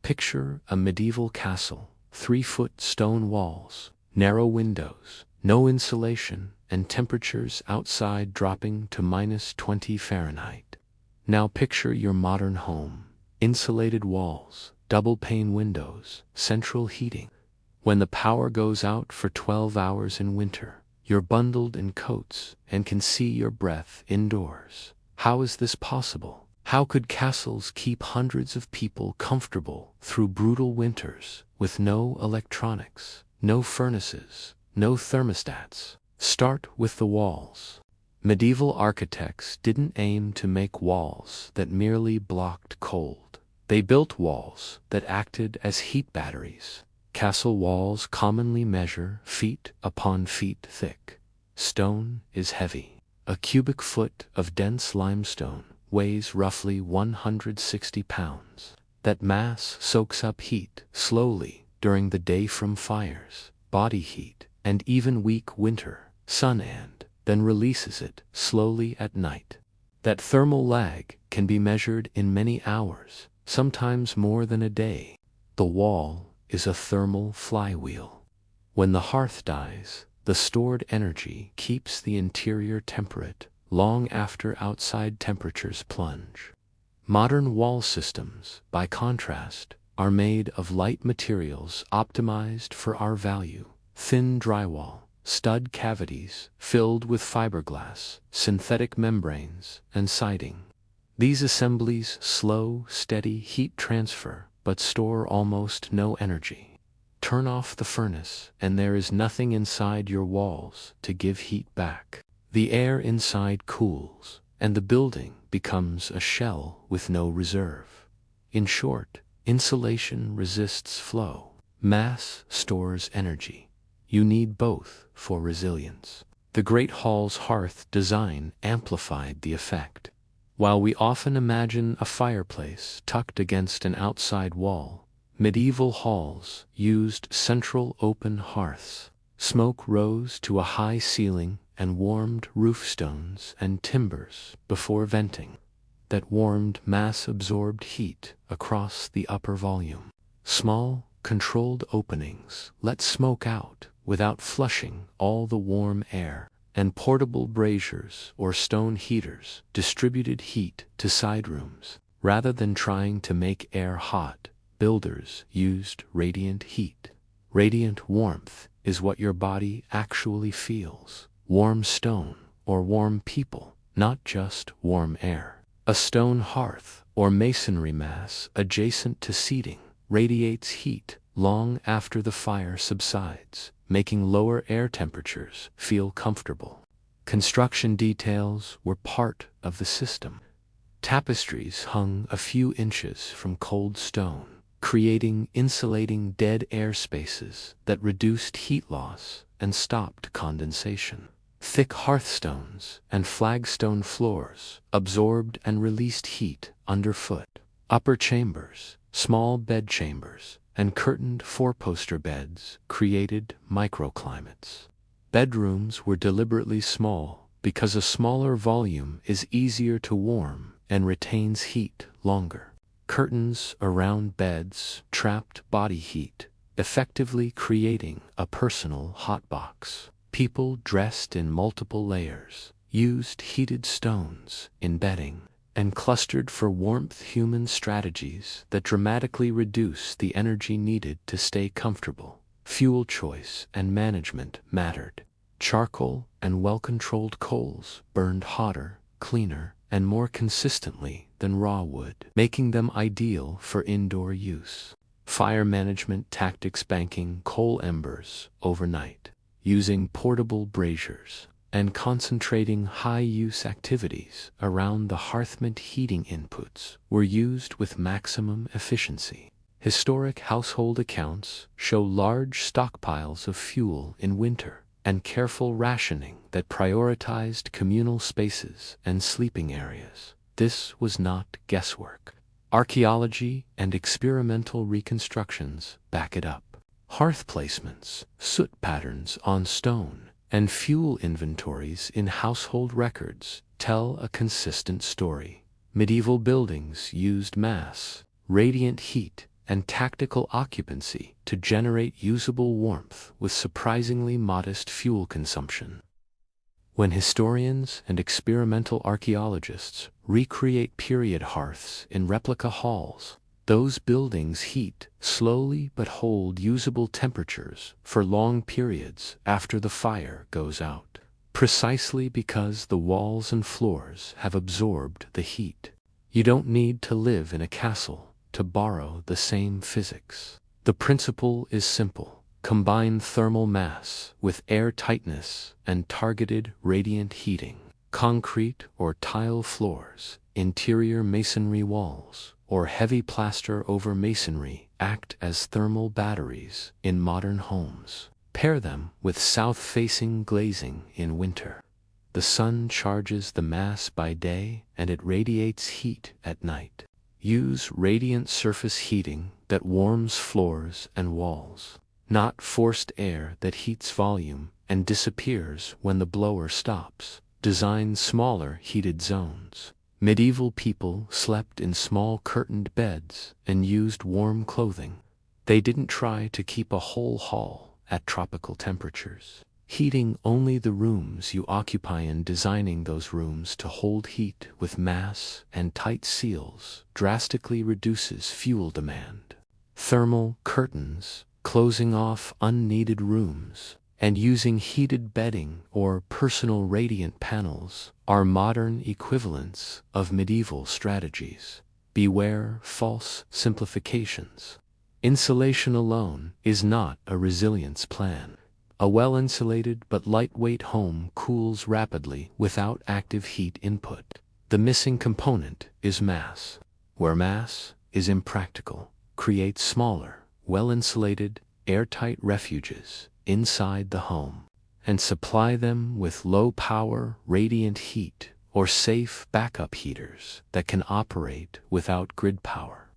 picture a medieval castle, 3-foot stone walls, narrow windows, no insulation, and temperatures outside dropping to -20 Fahrenheit. Now picture your modern home, insulated walls, double-pane windows, central heating. When the power goes out for 12 hours in winter, you're bundled in coats and can see your breath indoors. How is this possible? How could castles keep hundreds of people comfortable through brutal winters with no electronics, no furnaces, no thermostats? Start with the walls. Medieval architects didn't aim to make walls that merely blocked cold. They built walls that acted as heat batteries. Castle walls commonly measure feet upon feet thick. Stone is heavy. A cubic foot of dense limestone weighs roughly 160 pounds. That mass soaks up heat slowly during the day from fires, body heat, and even weak winter sun, and then releases it slowly at night. That thermal lag can be measured in many hours, sometimes more than a day. The wall is a thermal flywheel. When the hearth dies, the stored energy keeps the interior temperate long after outside temperatures plunge. Modern wall systems, by contrast, are made of light materials optimized for our value: thin drywall, stud cavities filled with fiberglass, synthetic membranes, and siding. These assemblies slow, steady heat transfer but store almost no energy. Turn off the furnace, and there is nothing inside your walls to give heat back. The air inside cools, and the building becomes a shell with no reserve. In short, insulation resists flow. Mass stores energy. You need both for resilience. The Great Hall's hearth design amplified the effect. While we often imagine a fireplace tucked against an outside wall, medieval halls used central open hearths. Smoke rose to a high ceiling and warmed roof stones and timbers before venting. That warmed mass-absorbed heat across the upper volume. Small, controlled openings let smoke out without flushing all the warm air, and portable braziers or stone heaters distributed heat to side rooms. Rather than trying to make air hot, builders used radiant heat. Radiant warmth is what your body actually feels. Warm stone or warm people, not just warm air. A stone hearth or masonry mass adjacent to seating radiates heat long after the fire subsides, making lower air temperatures feel comfortable. Construction details were part of the system. Tapestries hung a few inches from cold stone, creating insulating dead air spaces that reduced heat loss and stopped condensation. Thick hearthstones and flagstone floors absorbed and released heat underfoot. Upper chambers, small bed chambers, and curtained four-poster beds created microclimates. Bedrooms were deliberately small because a smaller volume is easier to warm and retains heat longer. Curtains around beds trapped body heat, effectively creating a personal hotbox. People dressed in multiple layers used heated stones in bedding and clustered for warmth. Human strategies that dramatically reduce the energy needed to stay comfortable. Fuel choice and management mattered. Charcoal and well-controlled coals burned hotter, cleaner, and more consistently than raw wood, making them ideal for indoor use. Fire management tactics: banking coal embers overnight, using portable braziers, and concentrating high-use activities around the hearthment heating inputs were used with maximum efficiency. Historic household accounts show large stockpiles of fuel in winter and careful rationing that prioritized communal spaces and sleeping areas. This was not guesswork. Archaeology and experimental reconstructions back it up. Hearth placements, soot patterns on stone, and fuel inventories in household records tell a consistent story. Medieval buildings used mass, radiant heat, and tactical occupancy to generate usable warmth with surprisingly modest fuel consumption. When historians and experimental archaeologists recreate period hearths in replica halls, those buildings heat slowly but hold usable temperatures for long periods after the fire goes out, precisely because the walls and floors have absorbed the heat. You don't need to live in a castle to borrow the same physics. The principle is simple. Combine thermal mass with air tightness and targeted radiant heating. Concrete or tile floors, interior masonry walls, or heavy plaster over masonry act as thermal batteries in modern homes. Pair them with south-facing glazing in winter. The sun charges the mass by day and it radiates heat at night. Use radiant surface heating that warms floors and walls, not forced air that heats volume and disappears when the blower stops. Design smaller heated zones. Medieval people slept in small curtained beds and used warm clothing. They didn't try to keep a whole hall at tropical temperatures. Heating only the rooms you occupy and designing those rooms to hold heat with mass and tight seals drastically reduces fuel demand. Thermal curtains, closing off unneeded rooms, and using heated bedding or personal radiant panels are modern equivalents of medieval strategies. Beware false simplifications. Insulation alone is not a resilience plan. A well-insulated but lightweight home cools rapidly without active heat input. The missing component is mass. Where mass is impractical, create smaller, well-insulated, airtight refuges inside the home, and supply them with low-power, radiant heat or safe backup heaters that can operate without grid power.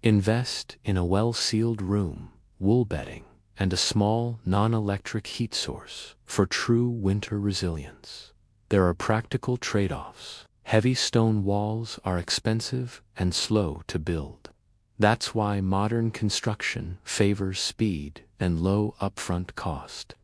Invest in a well-sealed room, wool bedding, and a small, non-electric heat source for true winter resilience. There are practical trade-offs. Heavy stone walls are expensive and slow to build. That's why modern construction favors speed and low upfront cost.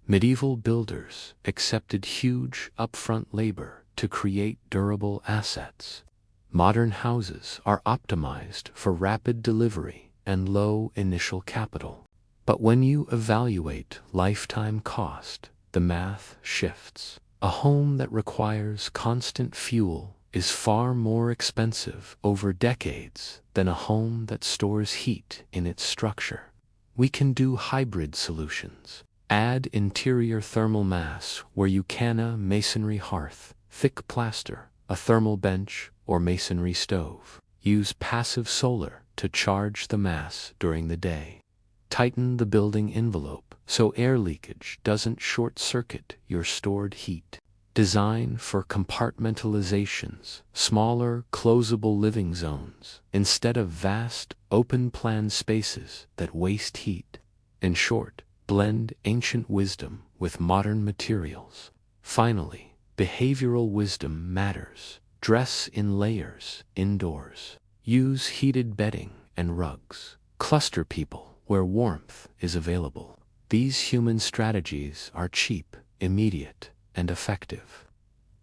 Medieval builders accepted huge upfront labor to create durable assets. Modern houses are optimized for rapid delivery and low initial capital. But when you evaluate lifetime cost, the math shifts. A home that requires constant fuel is far more expensive over decades than a home that stores heat in its structure. We can do hybrid solutions. Add interior thermal mass where you can, a masonry hearth, thick plaster, a thermal bench, or masonry stove. Use passive solar to charge the mass during the day. Tighten the building envelope so air leakage doesn't short-circuit your stored heat. Design for compartmentalizations, smaller, closable living zones, instead of vast, open-plan spaces that waste heat. In short, blend ancient wisdom with modern materials. Finally, behavioral wisdom matters. Dress in layers indoors. Use heated bedding and rugs. Cluster people where warmth is available. These human strategies are cheap, immediate, and effective.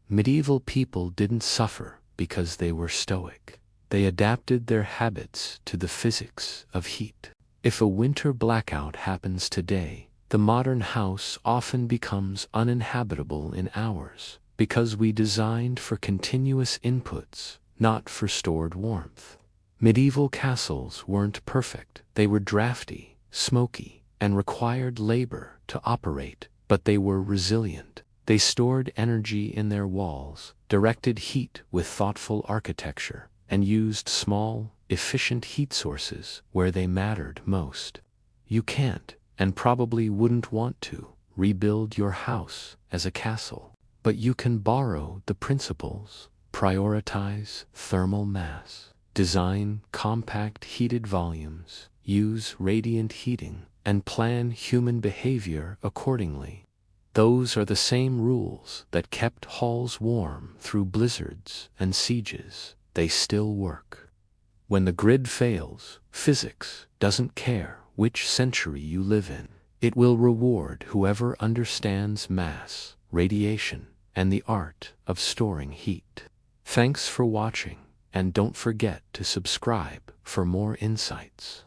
Medieval people didn't suffer because they were stoic. They adapted their habits to the physics of heat. If a winter blackout happens today, the modern house often becomes uninhabitable in hours because we designed for continuous inputs, not for stored warmth. Medieval castles weren't perfect. They were drafty, smoky, and required labor to operate, but they were resilient. They stored energy in their walls, directed heat with thoughtful architecture, and used small, efficient heat sources where they mattered most. You can't, and probably wouldn't want to, rebuild your house as a castle, but you can borrow the principles. Prioritize thermal mass. Design compact heated volumes. Use radiant heating, and plan human behavior accordingly. Those are the same rules that kept halls warm through blizzards and sieges. They still work. When the grid fails, physics doesn't care which century you live in. It will reward whoever understands mass, radiation, and the art of storing heat. Thanks for watching, and don't forget to subscribe for more insights.